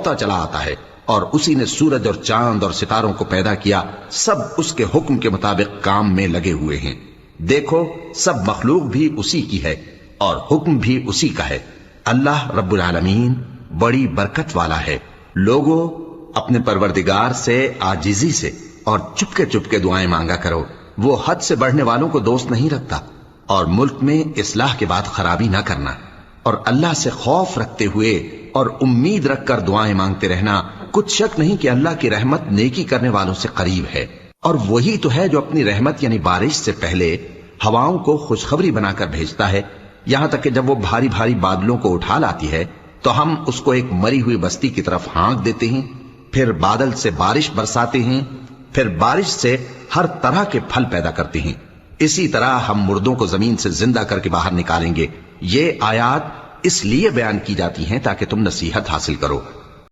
دوڑتا چلا آتا ہے، اور اسی نے سورج اور چاند اور ستاروں کو پیدا کیا، سب اس کے حکم کے مطابق کام میں لگے ہوئے ہیں۔ دیکھو سب مخلوق بھی اسی کی ہے اور حکم بھی اسی کا ہے۔ اللہ رب العالمین بڑی برکت والا ہے۔ لوگوں اپنے پروردگار سے عاجزی سے اور چپکے چپکے دعائیں مانگا کرو، وہ حد سے بڑھنے والوں کو دوست نہیں رکھتا، اور ملک میں اصلاح کے بعد خرابی نہ کرنا، اور اللہ سے خوف رکھتے ہوئے اور امید رکھ کر دعائیں مانگتے رہنا۔ کچھ شک نہیں کہ اللہ کی رحمت نیکی کرنے والوں سے قریب ہے، اور وہی تو ہے جو اپنی رحمت یعنی بارش سے پہلے ہواؤں کو خوشخبری بنا کر بھیجتا ہے، یہاں تک کہ جب وہ بھاری بھاری بادلوں کو اٹھا لاتی ہے تو ہم اس کو ایک مری ہوئی بستی کی طرف ہانک دیتے ہیں، پھر بادل سے بارش برساتے ہیں، پھر بارش سے ہر طرح کے پھل پیدا کرتے ہیں۔ اسی طرح ہم مردوں کو زمین سے زندہ کر کے باہر نکالیں گے۔ یہ آیات اس لیے بیان کی جاتی ہیں تاکہ تم نصیحت حاصل کرو۔